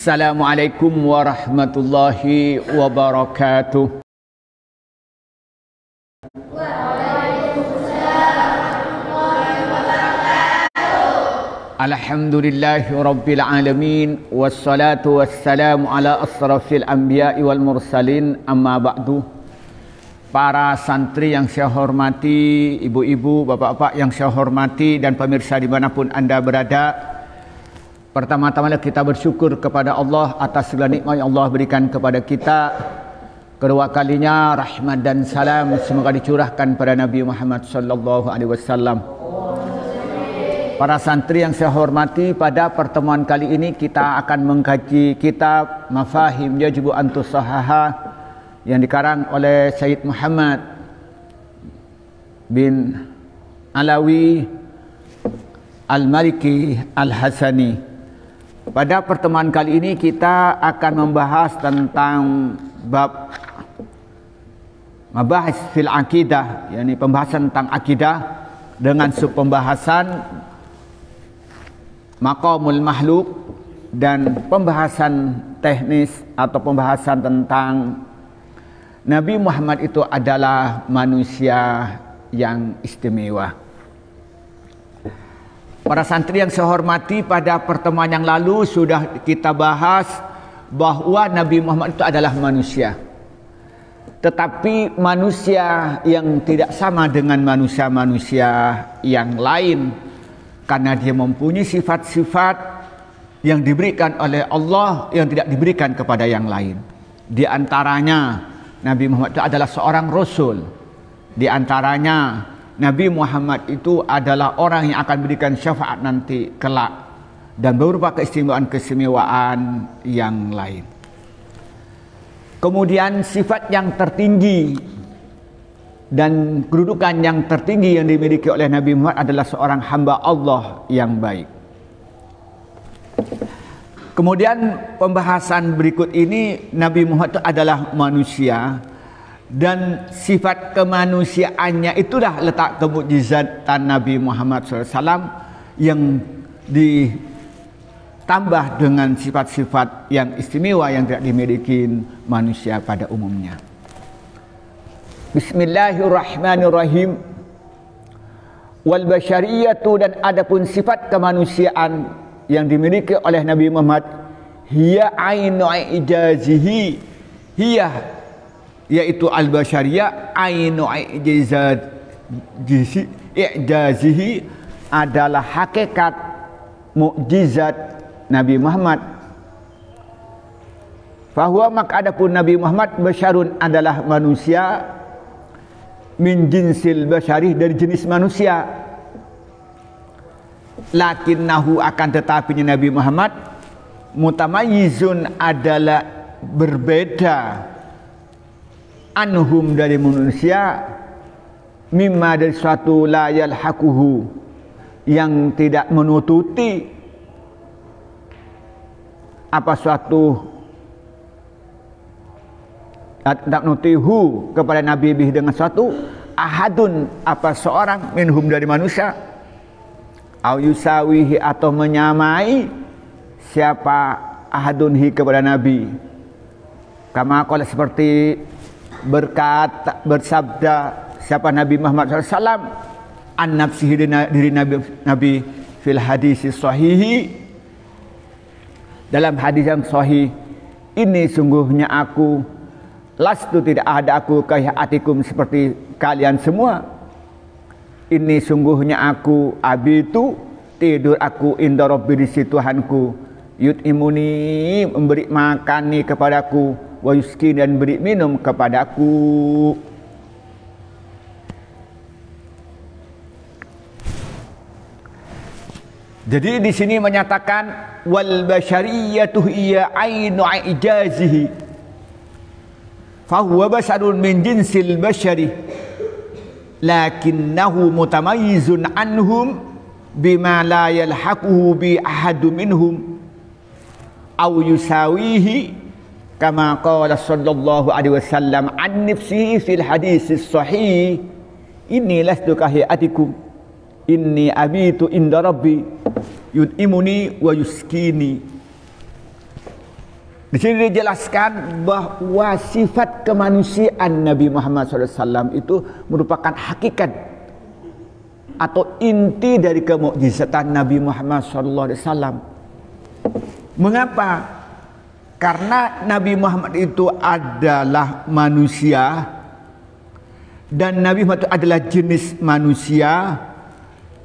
Assalamualaikum warahmatullahi wabarakatuh. Alhamdulillahi rabbil alamin, wassalatu wassalamu ala asrafil anbiya'i wal mursalin, amma ba'du. Para santri yang saya hormati, ibu-ibu, bapak-bapak yang saya hormati, dan pemirsa dimanapun Anda berada, pertama-tama kita bersyukur kepada Allah atas segala nikmat yang Allah berikan kepada kita. Kedua kalinya rahmat dan salam semoga dicurahkan pada Nabi Muhammad sallallahu alaihi wasallam. Para santri yang saya hormati, pada pertemuan kali ini kita akan mengkaji kitab Mafahim Yajibu an Tusahaha yang dikarang oleh Syed Muhammad bin Alawi Al-Maliki Al-Hasani. Pada pertemuan kali ini kita akan membahas tentang bab mabahis fil akidah, yakni pembahasan tentang akidah dengan subpembahasan maqamul makhluk dan pembahasan teknis atau pembahasan tentang Nabi Muhammad itu adalah manusia yang istimewa. Para santri yang saya hormati, pada pertemuan yang lalu sudah kita bahas bahwa Nabi Muhammad itu adalah manusia. Tetapi manusia yang tidak sama dengan manusia-manusia yang lain, karena dia mempunyai sifat-sifat yang diberikan oleh Allah yang tidak diberikan kepada yang lain. Di antaranya Nabi Muhammad itu adalah seorang Rasul. Di antaranya Nabi Muhammad itu adalah orang yang akan berikan syafaat nanti kelak, dan beberapa keistimewaan-keistimewaan yang lain. Kemudian sifat yang tertinggi dan kedudukan yang tertinggi yang dimiliki oleh Nabi Muhammad adalah seorang hamba Allah yang baik. Kemudian pembahasan berikut ini, Nabi Muhammad itu adalah manusia, dan sifat kemanusiaannya itulah letak kemukjizatan Nabi Muhammad SAW yang ditambah dengan sifat-sifat yang istimewa yang tidak dimiliki manusia pada umumnya. Bismillahirrahmanirrahim. Wal basyariyatu, dan adapun sifat kemanusiaan yang dimiliki oleh Nabi Muhammad, hiya ainu ijazihi, hiya yaitu al-basyariyah, ainu ijazihi adalah hakikat mukjizat Nabi Muhammad. Fahuwa, maka adapun Nabi Muhammad, basyarun adalah manusia, min jinsil basyari, dari jenis manusia. Lakinnahu, akan tetapinya Nabi Muhammad, mutamayyizun adalah berbeda, anhum dari manusia, mimma dari suatu la yalhaquhu, yang tidak menututi apa suatu, tidak nutihu kepada Nabi bih dengan suatu, ahadun apa seorang, minhum dari manusia, au yusawihi atau menyamai siapa ahadunhi kepada Nabi, kama qala seperti berkata, bersabda siapa Nabi Muhammad SAW an nafsihi, diri Nabi fil hadis sahihi, dalam hadis yang sahih, ini sungguhnya aku, lastu tidak ada aku, kahatikum seperti kalian semua, ini sungguhnya aku, abitu tidur aku, inda rabbi di sisi Tuhanku, yut'imuni memberi makani kepadaku, wa yuskin dan beri minum kepadaku. Jadi di sini menyatakan wal basyariyatu hiya ainu ijazihi, fa huwa basarun min jinsil basyari, lakinnahu mutamayyizun anhum bima la yalhaquhu bi ahadu minhum aw yusawihi, kama qala sallallahu alaihi wasallam an nafsihi fil hadis sahih, inni lastu kahiyatikum, inni abitu inda rabbi yud'imuni wa yuskini. Di sini dijelaskan bahwa sifat kemanusiaan Nabi Muhammad SAW itu merupakan hakikat atau inti dari kemukjizatan Nabi Muhammad SAW. Mengapa? Karena Nabi Muhammad itu adalah manusia, dan Nabi Muhammad itu adalah jenis manusia,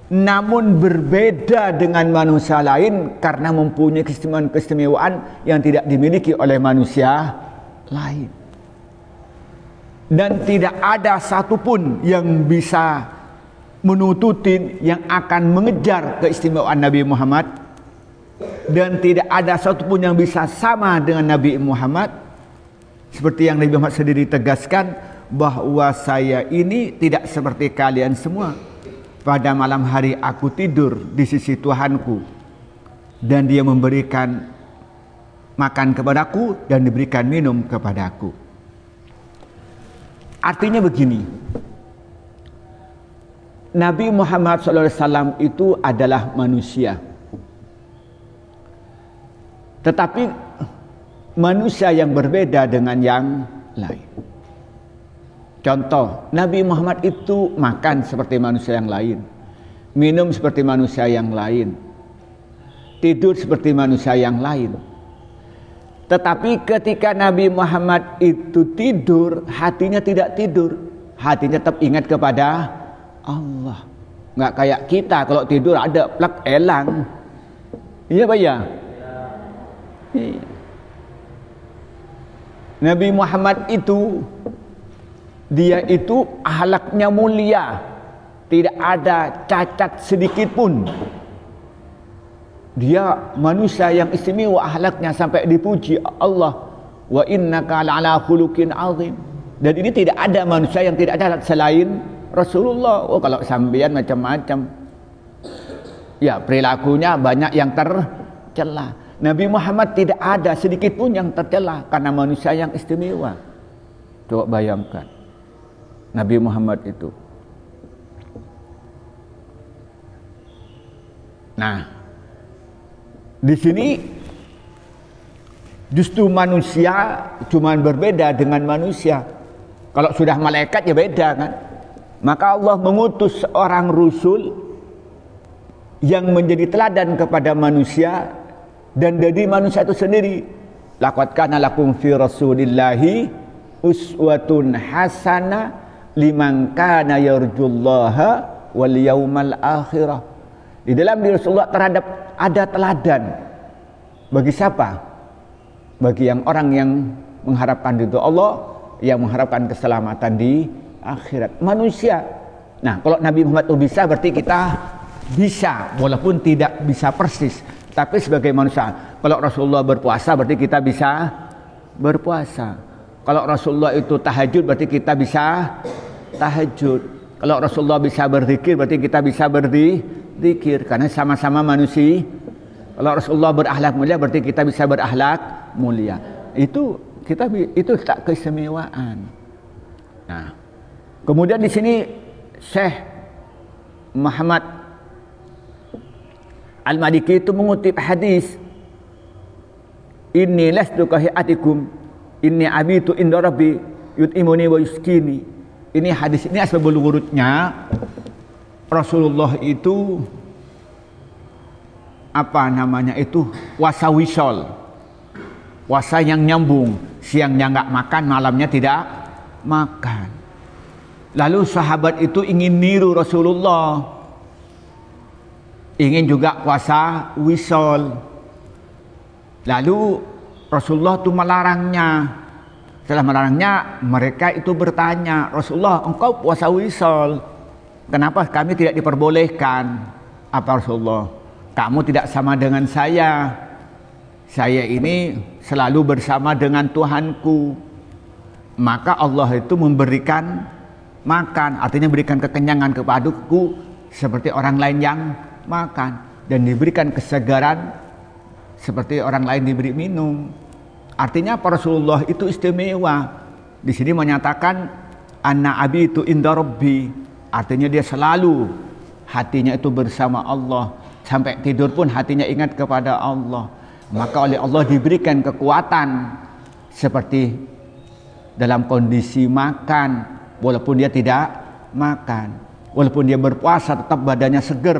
namun berbeda dengan manusia lain karena mempunyai keistimewaan yang tidak dimiliki oleh manusia lain. Dan tidak ada satupun yang bisa menututin yang akan mengejar keistimewaan Nabi Muhammad, dan tidak ada satupun yang bisa sama dengan Nabi Muhammad. Seperti yang Nabi Muhammad sendiri tegaskan bahwa saya ini tidak seperti kalian semua. Pada malam hari aku tidur di sisi Tuhanku, dan Dia memberikan makan kepadaku dan diberikan minum kepadaku. Artinya begini, Nabi Muhammad SAW itu adalah manusia, tetapi manusia yang berbeda dengan yang lain. Contoh, Nabi Muhammad itu makan seperti manusia yang lain, minum seperti manusia yang lain, tidur seperti manusia yang lain. Tetapi ketika Nabi Muhammad itu tidur, hatinya tidak tidur, hatinya tetap ingat kepada Allah. Nggak kayak kita, kalau tidur ada plak elang. Iya Pak ya? Iya. Nabi Muhammad itu, dia itu akhlaknya mulia, tidak ada cacat sedikit pun. Dia manusia yang istimewa akhlaknya sampai dipuji Allah, wa innaka la'ala khuluqin azim. Dan ini tidak ada manusia yang tidak ada selain Rasulullah. Oh, kalau sampean macam-macam, ya perilakunya banyak yang tercela. Nabi Muhammad tidak ada sedikit pun yang tercela karena manusia yang istimewa. Coba bayangkan Nabi Muhammad itu. Nah, di sini justru manusia cuma berbeda dengan manusia. Kalau sudah malaikat ya beda kan. Maka Allah mengutus seorang rasul yang menjadi teladan kepada manusia dan dari manusia itu sendiri. Laqad kana lakum fi rasulillahi uswatun hasanah liman kana yarjullaha wal yaumal akhirah. Di dalam diri Rasulullah terhadap ada teladan. Bagi siapa? Bagi yang orang yang mengharapkan ridho Allah, yang mengharapkan keselamatan di akhirat. Manusia. Nah, kalau Nabi Muhammad itu bisa, berarti kita bisa, walaupun tidak bisa persis, tapi sebagai manusia. Kalau Rasulullah berpuasa, berarti kita bisa berpuasa. Kalau Rasulullah itu tahajud, berarti kita bisa tahajud. Kalau Rasulullah bisa berzikir, berarti kita bisa berzikir, karena sama-sama manusia. Kalau Rasulullah berakhlak mulia, berarti kita bisa berakhlak mulia. Itu tak keistimewaan. Nah, kemudian di sini Syekh Muhammad Al-Maliki itu mengutip hadis, inni lastu kahiyatikum inni abitu inda rabbi yut'imuni wa yuskini. Ini hadis ini asbabul wurudnya Rasulullah itu apa namanya itu wasawisol, puasa yang nyambung, siangnya nggak makan, malamnya tidak makan. Lalu sahabat itu ingin niru Rasulullah, ingin juga puasa wisol. Lalu Rasulullah itu melarangnya. Setelah melarangnya, mereka itu bertanya, Rasulullah, engkau puasa wisol, kenapa kami tidak diperbolehkan? Apa Rasulullah? Kamu tidak sama dengan saya. Saya ini selalu bersama dengan Tuhanku. Maka Allah itu memberikan makan, artinya berikan kekenyangan kepadaku seperti orang lain yang makan, dan diberikan kesegaran seperti orang lain diberi minum. Artinya Rasulullah itu istimewa. Di sini menyatakan anna abi itu inda rabbi, artinya dia selalu hatinya itu bersama Allah, sampai tidur pun hatinya ingat kepada Allah. maka oleh Allah diberikan kekuatan seperti dalam kondisi makan, walaupun dia tidak makan, walaupun dia berpuasa tetap badannya seger,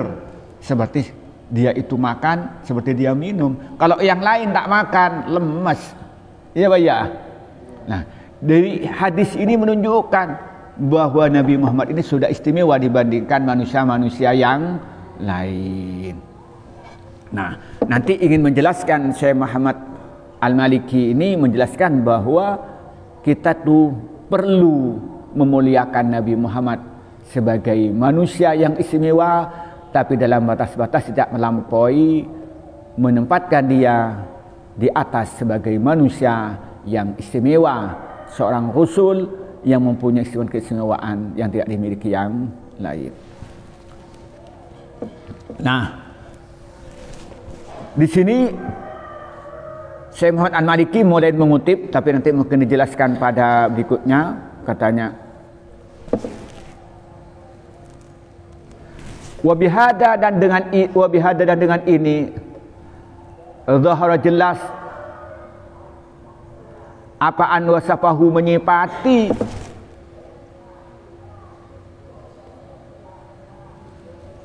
seperti dia itu makan, seperti dia minum. Kalau yang lain tak makan, lemas. Iya Pak ya. Nah, dari hadis ini menunjukkan bahwa Nabi Muhammad ini sudah istimewa dibandingkan manusia-manusia yang lain. Nah, nanti ingin menjelaskan Syekh Muhammad Al-Maliki ini menjelaskan bahwa kita tuh perlu memuliakan Nabi Muhammad sebagai manusia yang istimewa, tapi dalam batas-batas tidak melampaui, menempatkan dia di atas sebagai manusia yang istimewa, seorang rasul yang mempunyai keistimewaan yang tidak dimiliki yang lain. Nah, di sini Syekh Muhammad Al-Maliki mulai mengutip, tapi nanti mungkin dijelaskan pada berikutnya. Katanya, wabihada dan dengan ini zahara jelas apa an wasafahu menyifati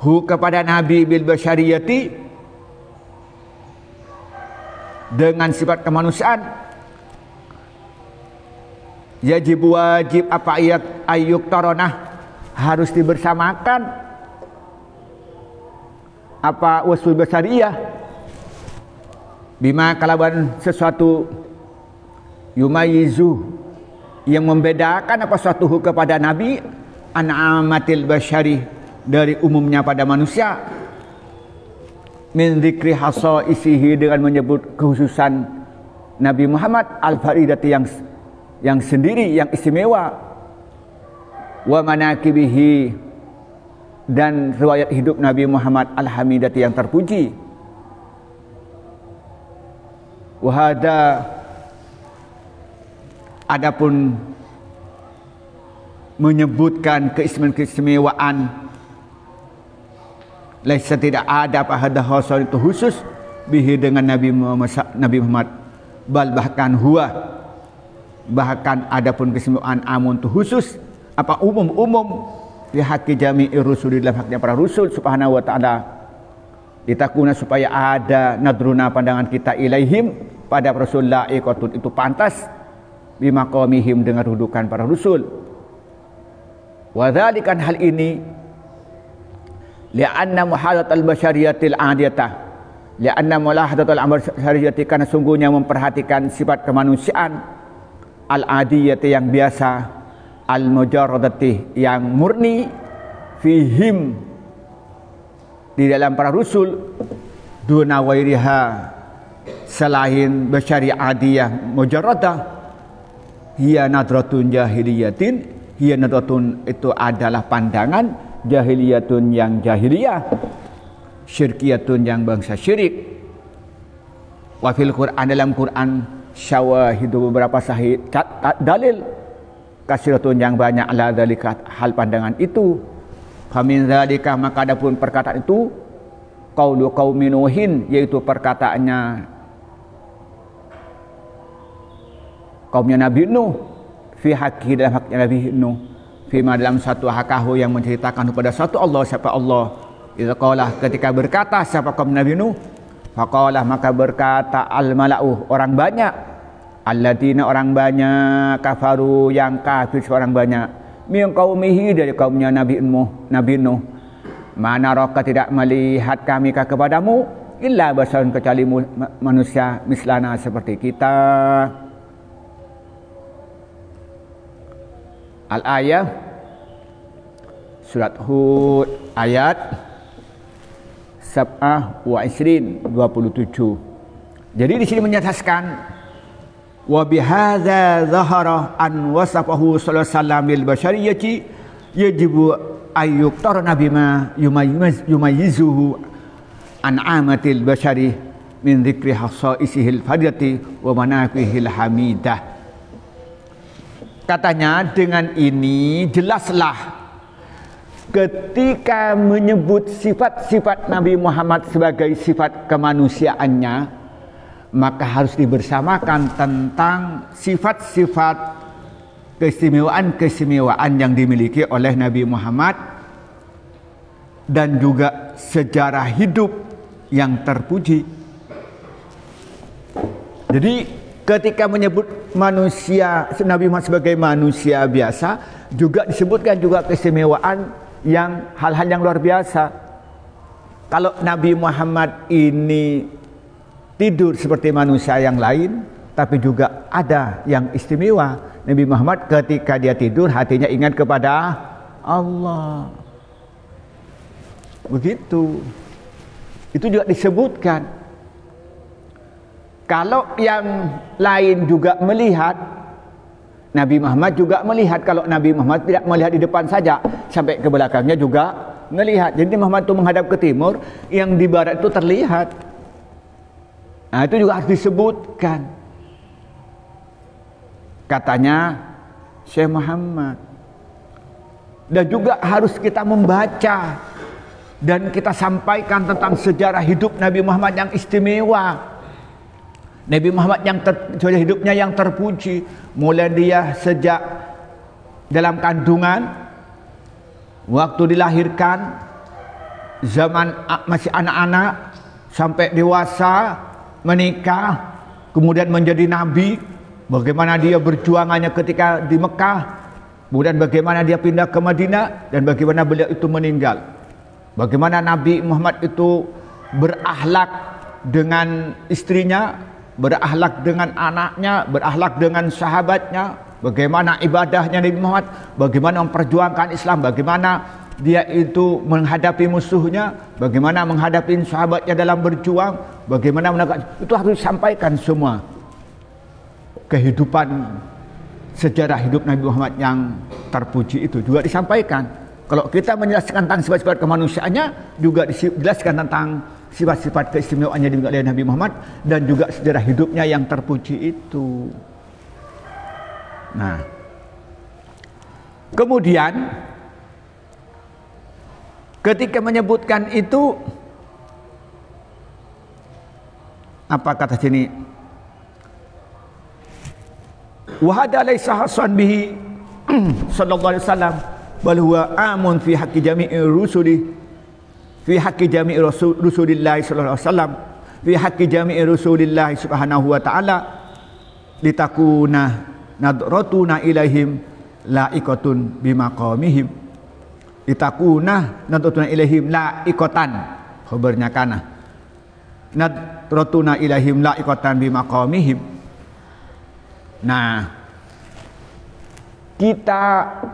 hu kepada Nabi bil basyariyati dengan sifat kemanusiaan, wajib apa ayuk taronah harus dibersamakan apa wasful basyariyah bima kalaban sesuatu yumayizu yang membedakan apa suatu kepada Nabi an'amatil basyari dari umumnya pada manusia, min dzikri isihi dengan menyebut kekhususan Nabi Muhammad al-faridati yang sendiri, yang istimewa, wa manakibihi dan riwayat hidup Nabi Muhammad al-hamidati yang terpuji. Wahada adapun menyebutkan keistimewaan laisa tidak ada apa hada khusus itu khusus bihi dengan Nabi Muhammad bal bahkan huwa bahkan adapun keistimewaan amun itu khusus apa umum di haki jami'ir rusuli dalam haknya para rasul subhanahu wa ta'ala ditakuna supaya ada nadruna pandangan kita ilaihim pada rasul la'iqatun itu pantas bimaqamihim dengan kedudukan para rasul. Wa dzalikan hal ini li'anna muhadatul basyariyatil adiyatah li'anna mulahadatul basyariyati karena sungguhnya memperhatikan sifat kemanusiaan al-adiyati yang biasa, al-mujarradati yang murni, fihim di dalam para rasul, duna wairiha selain basyari adiyah mujarradah, hiya nadratun jahiliyatin, hiya nadratun itu adalah pandangan jahiliyatun yang jahiliyah, syirkiyatun yang bangsa syirik. Wa fil Quran dalam Quran syawahidu beberapa sahih dalil kasiratun yang banyak ala dzalika hal pandangan itu. Famin dzalika maka adapun perkataan itu qaulu qaumin nuhin yaitu perkataannya kaumnya Nabi Nuh fi haqqi dalam haknya Nabi Nuh fima dalam satu hakahu yang menceritakan kepada satu Allah siapa Allah idza qala ketika berkata siapa kaum Nabi Nuh faqala maka berkata al mala'u orang banyak alladzina orang banyak kafaru yang kafir orang banyak min qaumihi dari kaumnya Nabi Nuh mana raka tidak melihat kami kepadamu illa basarun kecuali manusia mislana seperti kita. Al-ayah surat Hud ayat 27. Jadi di sini menyatakan wa bihadza zahara an wasafahu sallallahu alaihi wasallam bil basyariyati yajibu ayyuqtarna bima yumayyizuhu an amatil basyari min dzikri khasaisihil fadiyati wa manaqihil hamidah. Katanya dengan ini jelaslah ketika menyebut sifat-sifat Nabi Muhammad sebagai sifat kemanusiaannya maka harus dibersamakan tentang sifat-sifat keistimewaan yang dimiliki oleh Nabi Muhammad dan juga sejarah hidup yang terpuji. Jadi ketika menyebut manusia Nabi Muhammad sebagai manusia biasa, juga disebutkan juga keistimewaan yang hal-hal yang luar biasa. Kalau Nabi Muhammad ini tidur seperti manusia yang lain, tapi juga ada yang istimewa. Nabi Muhammad ketika dia tidur hatinya ingat kepada Allah. Begitu. Itu juga disebutkan. Kalau yang lain juga melihat, Nabi Muhammad juga melihat. Kalau Nabi Muhammad tidak melihat di depan saja, sampai ke belakangnya juga melihat. Jadi Muhammad itu menghadap ke timur, yang di barat itu terlihat. Nah, itu juga harus disebutkan. Katanya Syekh Muhammad. Dan juga harus kita membaca dan kita sampaikan tentang sejarah hidup Nabi Muhammad yang istimewa. Nabi Muhammad yang sejarah hidupnya yang terpuji, mulai dia sejak dalam kandungan, waktu dilahirkan, zaman masih anak-anak, sampai dewasa, menikah, kemudian menjadi nabi, bagaimana dia berjuangannya ketika di Mekah, kemudian bagaimana dia pindah ke Madinah, dan bagaimana beliau itu meninggal. Bagaimana Nabi Muhammad itu berakhlak dengan istrinya, berakhlak dengan anaknya, berakhlak dengan sahabatnya, bagaimana ibadahnya Nabi Muhammad, bagaimana memperjuangkan Islam, bagaimana dia itu menghadapi musuhnya, bagaimana menghadapi sahabatnya dalam berjuang, bagaimana menegakkan, itu harus disampaikan semua. Kehidupan sejarah hidup Nabi Muhammad yang terpuji itu juga disampaikan. Kalau kita menjelaskan tentang sifat-sifat kemanusiaannya, juga dijelaskan tentang sifat-sifat keistimewaannya dimiliki oleh Nabi Muhammad dan juga sejarah hidupnya yang terpuji itu. Nah, kemudian ketika menyebutkan itu, apa kata sini? Wa hada laisa hasan bihi sallallahu alaihi wasallam bal huwa amun fi haqqi jami'i rusuli fi haqqi jami'i Rasulillah sallallahu alaihi wasallam fi haqqi jami'i Rasulillah subhanahu wa ta'ala litakuna nadratuna ilaihim la'iqatun bimaqamihim, litakuna nadratuna ilaihim la'iqatan, khabarnya kana, nadratuna ilaihim la'iqatan bimaqamihim. Nah, kita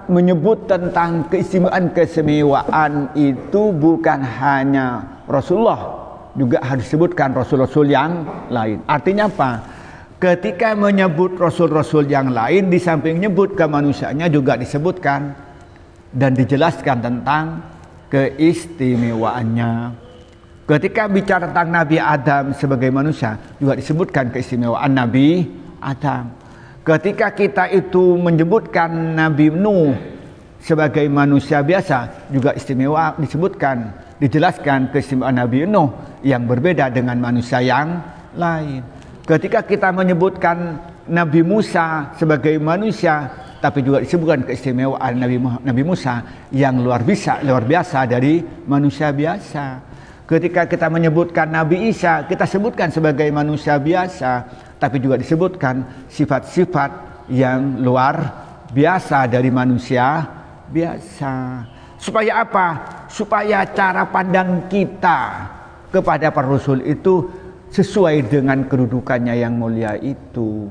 menyebut tentang keistimewaan itu bukan hanya Rasulullah, juga harus disebutkan Rasul-Rasul yang lain. Artinya apa? Ketika menyebut Rasul-Rasul yang lain, di samping menyebut kemanusiaannya juga disebutkan dan dijelaskan tentang keistimewaannya. Ketika bicara tentang Nabi Adam sebagai manusia, juga disebutkan keistimewaan Nabi Adam. Ketika kita itu menyebutkan Nabi Nuh sebagai manusia biasa, juga istimewa disebutkan, dijelaskan keistimewaan Nabi Nuh yang berbeda dengan manusia yang lain. Ketika kita menyebutkan Nabi Musa sebagai manusia, tapi juga disebutkan keistimewaan Nabi Musa yang luar biasa dari manusia biasa. Ketika kita menyebutkan Nabi Isa, kita sebutkan sebagai manusia biasa, tapi juga disebutkan sifat-sifat yang luar biasa dari manusia biasa. Supaya apa? Supaya cara pandang kita kepada para rasul itu sesuai dengan kedudukannya yang mulia itu.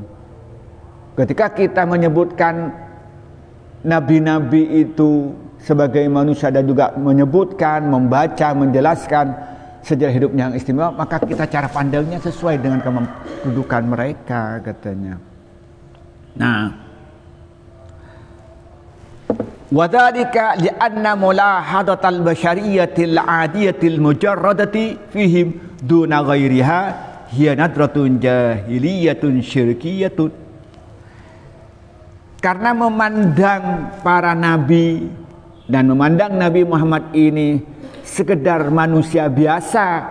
Ketika kita menyebutkan nabi-nabi itu sebagai manusia dan juga menyebutkan, membaca, menjelaskan sejarah hidupnya yang istimewa, maka kita cara pandangnya sesuai dengan kedudukan mereka, katanya. Nah, wadhalika li'anna mulahadatal basyariyatil adiyatil mujarradati fihim duna ghairiha hiya nadratun jahiliyatun syirkiyatun. Karena memandang para nabi dan memandang Nabi Muhammad ini sekedar manusia biasa,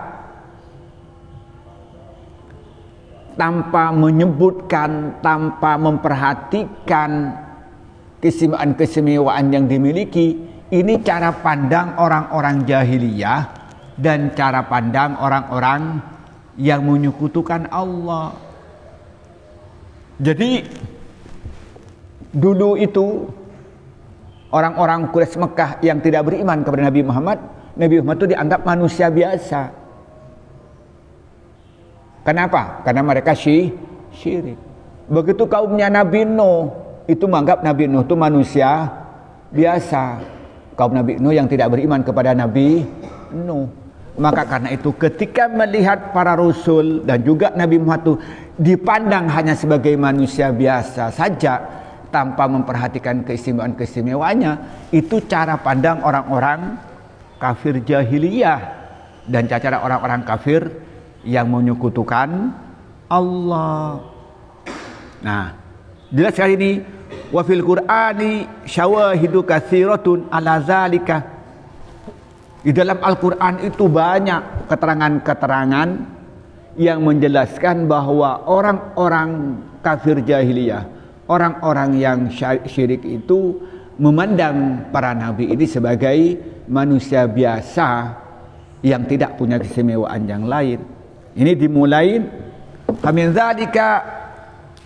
tanpa menyebutkan, tanpa memperhatikan keistimewaan yang dimiliki. Ini cara pandang orang-orang jahiliyah dan cara pandang orang-orang yang menyekutukan Allah. Jadi dulu itu orang-orang Quraisy Mekah yang tidak beriman kepada Nabi Muhammad itu dianggap manusia biasa. Kenapa? Karena mereka syirik. Begitu kaumnya Nabi Nuh itu menganggap Nabi Nuh itu manusia biasa. Kaum Nabi Nuh yang tidak beriman kepada Nabi Nuh. Maka karena itu ketika melihat para rasul dan juga Nabi Muhammad itu dipandang hanya sebagai manusia biasa saja tanpa memperhatikan keistimewaan-keistimewaannya, itu cara pandang orang-orang kafir jahiliyah dan cara orang-orang kafir yang menyekutukan Allah. Nah, jelas kali ini wa fil Qur'ani syawahidu katsiratun ala zalika. Di dalam Al-Qur'an itu banyak keterangan-keterangan yang menjelaskan bahwa orang-orang kafir jahiliyah, orang-orang yang syirik itu memandang para nabi ini sebagai manusia biasa yang tidak punya keistimewaan yang lain. Ini dimulai min dzalika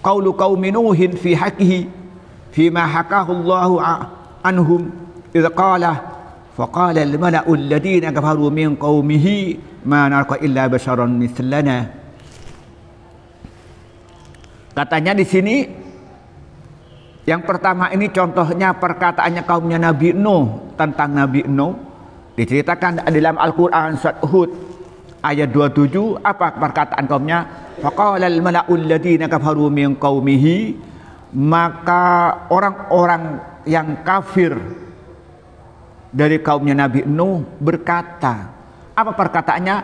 qaulu qaumi nuhin fi haqqihi fima hakahu Allahu anhum idza qala faqala al-mala'u alladhina kafaru min qaumihi ma naraka illa basharan mithlana. Katanya di sini yang pertama ini contohnya perkataannya kaumnya Nabi Nuh tentang Nabi Nuh. Diceritakan dalam Al-Quran surat Hud ayat 27. Apa perkataan kaumnya? Faqala al-mala'u alladhina kafaru min qaumihi, maka orang-orang yang kafir dari kaumnya Nabi Nuh berkata, apa perkataannya?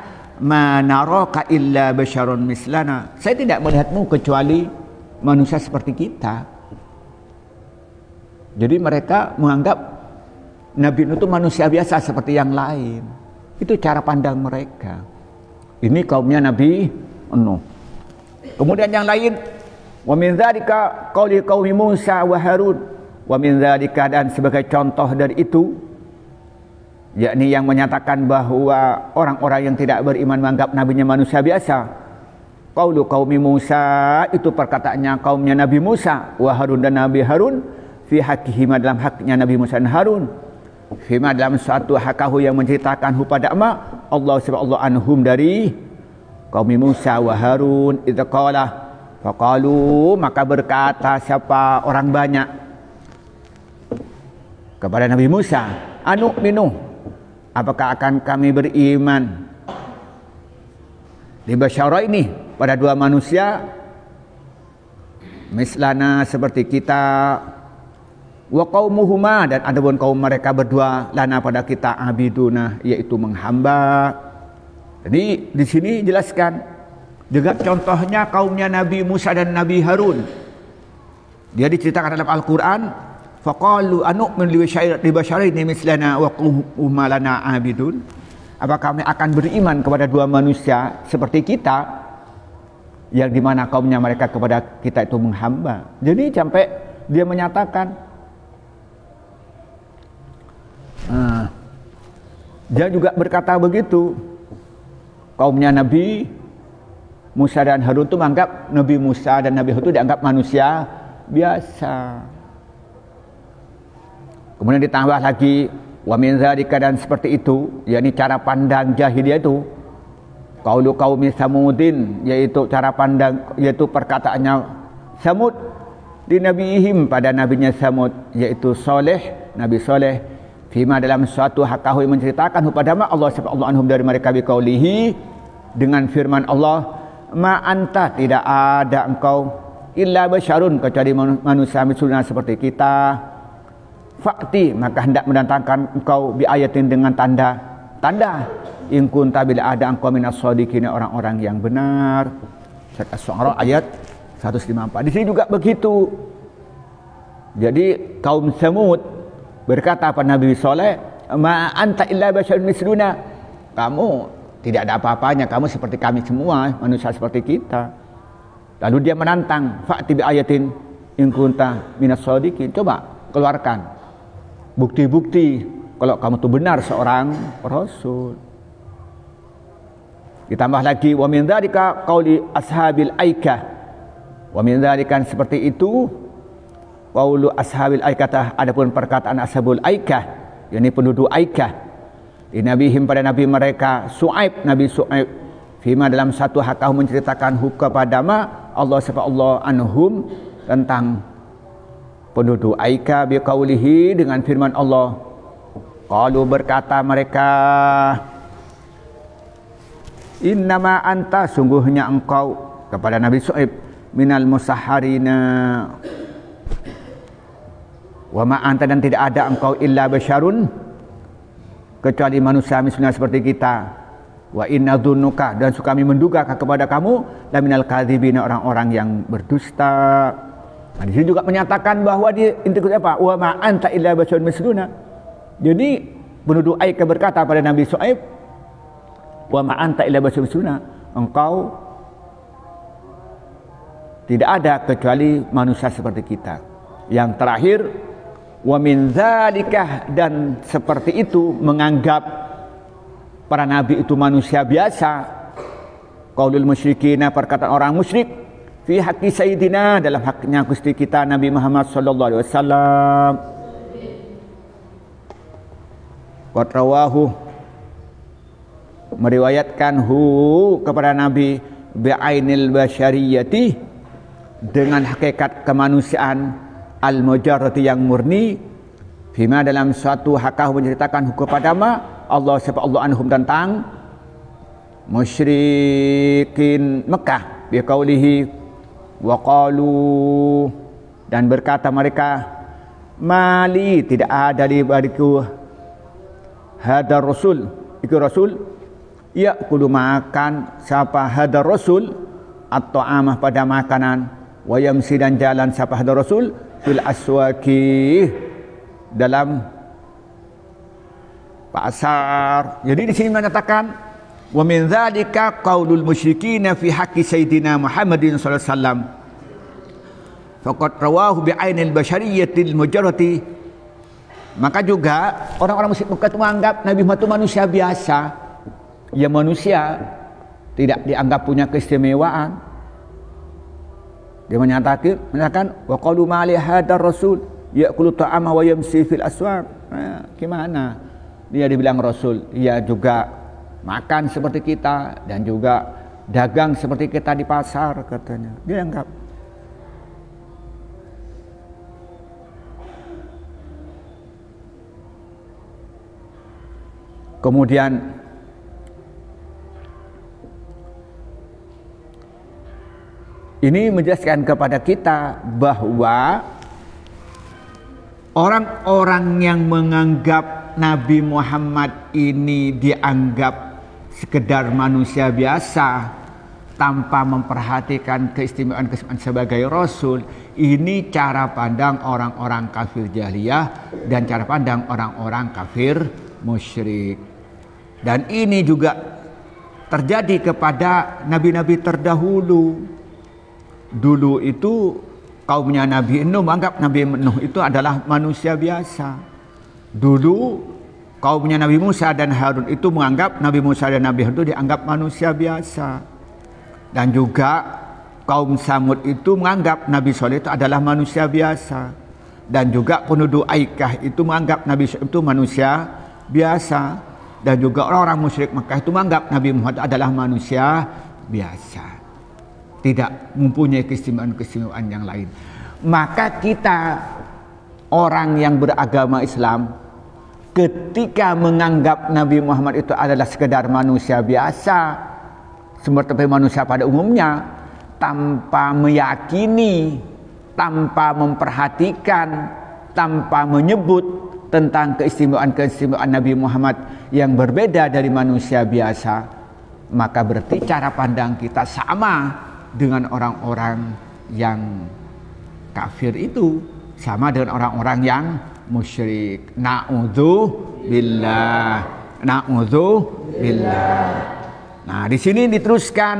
Ma naraka illa basyaron mislana. Saya tidak melihatmu kecuali manusia seperti kita. Jadi mereka menganggap Nabi Nuh itu manusia biasa seperti yang lain. Itu cara pandang mereka. Ini kaumnya Nabi Nuh. Kemudian yang lain, wa min dzalika qauli qaumi Musa wa Harun. Wa min dzalika, dan sebagai contoh dari itu, yakni yang menyatakan bahwa orang-orang yang tidak beriman menganggap nabinya manusia biasa. Qaulu qaumi Musa, itu perkataannya kaumnya Nabi Musa, wa Harun dan Nabi Harun, fi haqqihima, dalam haknya Nabi Musa dan Harun, fima, dalam suatu hakahu yang menceritakan pada Allah subhanahu anhum dari kaum Musa wa Harun, idza qala faqalu, maka berkata siapa orang banyak kepada Nabi Musa, anu minu, apakah akan kami beriman di basyara ini pada dua manusia mislana seperti kita, wa qaumuhuma, dan adapun kaum mereka berdua lana pada kita abiduna, yaitu menghamba. Jadi di sini jelaskan juga contohnya kaumnya Nabi Musa dan Nabi Harun. Dia diceritakan dalam Al-Qur'an, faqalu anu'minu li basyaraini mislana wa qaumuhuma lana abidun. Apakah kami akan beriman kepada dua manusia seperti kita, yang dimana kaumnya mereka kepada kita itu menghamba. Jadi sampai dia menyatakan, dia juga berkata begitu. Kaumnya Nabi Musa dan Harun itu menganggap Nabi Musa dan Nabi Harun itu dianggap manusia biasa. Kemudian ditambah lagi wa min dzalika, dan seperti itu, yakni cara pandang jahiliyah itu, qaulu qaumi Samudin, yaitu cara pandang, yaitu perkataannya Samud di nabihim, pada nabinya Samud, yaitu Saleh, Nabi Saleh, fima, dalam suatu hakahu yang menceritakan kepada Allah subhanahu anhum dari mereka biqaulihi, dengan firman Allah, ma anta, tidak ada engkau, illa basyarun, kecuali manusia misalnya seperti kita, fakti, maka hendak mendatangkan engkau bi ayatin, dengan tanda in kunta, bila ada engkau minas shadiqin, orang-orang yang benar. Surat Asy-Syu'ara ayat 154. Di sini juga begitu. Jadi kaum Samud berkata pada Nabi Saleh, ma anta illa basyarun misluna, kamu tidak ada apa-apanya, kamu seperti kami semua, manusia seperti kita. Lalu dia menantang, fa'ti bi ayatin in kunta minas shadiqin. Coba keluarkan bukti-bukti kalau kamu itu benar seorang rasul. Ditambah lagi wa min dzalika qauli ashabil aikah. Wa min dzalika seperti itu qaulu ashabil aikah, adapun perkataan ashabul aikah, yakni penduduk aikah, di nabihim pada nabi mereka Su'aib, Nabi Su'aib, fima dalam satu hakah menceritakan kepada Allah subhanahu anhum tentang penduduk Aika biqaulihi dengan firman Allah. Qalu berkata mereka, innama anta sungguhnya engkau kepada Nabi Su'aib minal musahharina wa ma anta dan tidak ada engkau illa basyarun kecuali manusia misalnya seperti kita. Wa inna dzunnuka dan kami menduga kepada kamu la minal kadzibina orang-orang yang berdusta. Nah, di sini juga menyatakan bahwa di inti apa? Wa ma anta illa basyarun misluna. Jadi penduduk Aika berkata pada Nabi Su'aib, wa ma anta illa basyarun misluna, engkau tidak ada kecuali manusia seperti kita. Yang terakhir, wa min dzalikah dan seperti itu menganggap para nabi itu manusia biasa. Qaulul musyrikina perkataan orang musyrik fi haqqi sayyidina dalam haknya Gusti kita Nabi Muhammad sallallahu alaihi wasallam. Qad rawahu meriwayatkan kepada Nabi bi'ainil basyariyati dengan hakikat kemanusiaan al-mujarrati yang murni, fima dalam suatu hakah menceritakan kepada Allah subhanahu anhum tentang musyrikin Mekah biqaulihi wa qalu dan berkata mereka, mali tidak ada di bariku hadar rasul iku rasul ya'kulu makan siapa hadar rasul atau amah pada makanan wa yamsi dan jalan siapa hadar rasul fil aswaqi dalam pasar. Jadi di sini menyatakan wa min dzalika qaulul musyrikin fi haqqi sayyidina Muhammadin sallallahu alaihi wasallam faqad rawahu bi ainil basyariyatil mujarrati. Maka juga orang-orang musyrik Mekah itu menganggap Nabi Muhammad itu manusia biasa. Ya manusia, tidak dianggap punya keistimewaan. Dia menyatakan wa qalu ma li hadar rasul ya'kulu ta'ama wa yamsi fil aswaq. Nah, gimana? Dia dibilang rasul, ia juga makan seperti kita dan juga dagang seperti kita di pasar katanya. Dia anggap. Kemudian ini menjelaskan kepada kita bahwa orang-orang yang menganggap Nabi Muhammad ini dianggap sekedar manusia biasa tanpa memperhatikan keistimewaan sebagai rasul, ini cara pandang orang-orang kafir jahiliyah dan cara pandang orang-orang kafir musyrik. Dan ini juga terjadi kepada nabi-nabi terdahulu. Dulu itu kaumnya Nabi Nuh menganggap Nabi Nuh itu adalah manusia biasa. Dulu kaumnya Nabi Musa dan Harun itu menganggap Nabi Musa dan Nabi Harun itu dianggap manusia biasa. Dan juga kaum Samud itu menganggap Nabi Soleh itu adalah manusia biasa. Dan juga penduduk Aikah itu menganggap Nabi Soleh itu manusia biasa. Dan juga orang-orang musyrik Mekah itu menganggap Nabi Muhammad adalah manusia biasa, tidak mempunyai keistimewaan-keistimewaan yang lain. Maka kita orang yang beragama Islam ketika menganggap Nabi Muhammad itu adalah sekedar manusia biasa seperti manusia pada umumnya, tanpa meyakini, tanpa memperhatikan, tanpa menyebut tentang keistimewaan-keistimewaan Nabi Muhammad yang berbeda dari manusia biasa, maka berarti cara pandang kita sama dengan orang-orang yang kafir itu, sama dengan orang-orang yang musyrik. Na'udzubillah. Nah, di sini diteruskan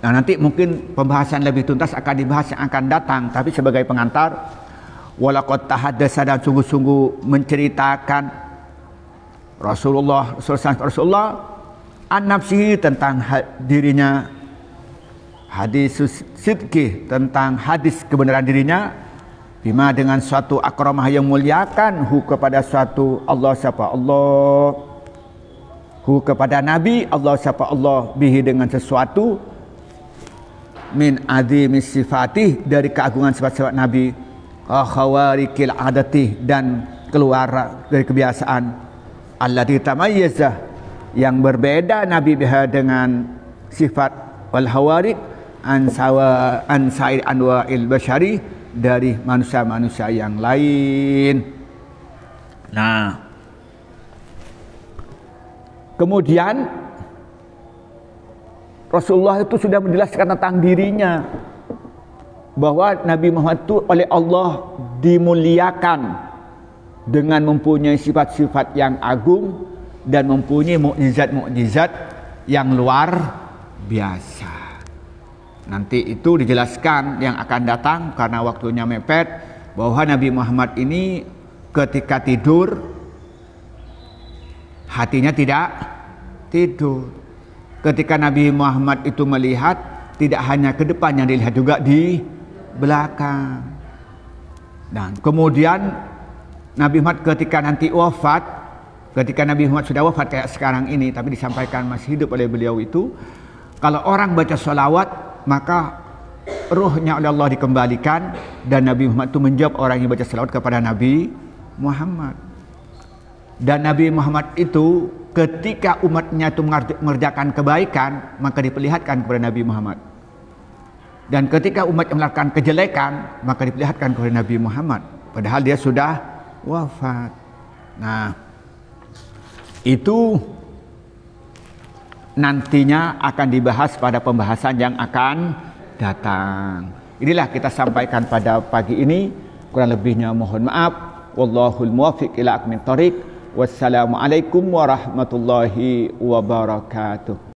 Nah, nanti mungkin pembahasan lebih tuntas akan dibahas yang akan datang, tapi sebagai pengantar, walaqad tahaddasa, dan sungguh-sungguh menceritakan Rasulullah an nafsihi, tentang dirinya, hadis sidqi, tentang hadis kebenaran dirinya, bima, dengan suatu akramah yang muliakan, hu kepada suatu Allah, siapa Allah, hu kepada Nabi Allah, siapa Allah, bihi dengan sesuatu, min azimis sifatih, dari keagungan sifat-sifat Nabi, khawarikil adati, dan keluar dari kebiasaan, allati tamayyazah, yang berbeda Nabi biha dengan sifat, wal hawarik an sa'ir anwa'il basyari, dari manusia-manusia yang lain. Nah, kemudian Rasulullah itu sudah menjelaskan tentang dirinya, bahwa Nabi Muhammad itu oleh Allah dimuliakan dengan mempunyai sifat-sifat yang agung dan mempunyai mukjizat-mukjizat yang luar biasa. Nanti itu dijelaskan yang akan datang karena waktunya mepet, bahwa Nabi Muhammad ini ketika tidur hatinya tidak tidur. Ketika Nabi Muhammad itu melihat, tidak hanya ke depan yang dilihat, juga di belakang. Dan kemudian Nabi Muhammad ketika nanti wafat, ketika Nabi Muhammad sudah wafat kayak sekarang ini, tapi disampaikan masih hidup oleh beliau itu, kalau orang baca sholawat, maka ruhnya oleh Allah dikembalikan, dan Nabi Muhammad itu menjawab orang yang baca sholawat kepada Nabi Muhammad. Dan Nabi Muhammad itu ketika umatnya itu mengerjakan kebaikan, maka diperlihatkan kepada Nabi Muhammad. Dan ketika umat melakukan kejelekan, maka diperlihatkan kepada Nabi Muhammad, padahal dia sudah wafat. Nah, itu nantinya akan dibahas pada pembahasan yang akan datang. Inilah kita sampaikan pada pagi ini. Kurang lebihnya mohon maaf. Wallahul muwaffiq ila aqwamit thoriq. Wassalamualaikum warahmatullahi wabarakatuh.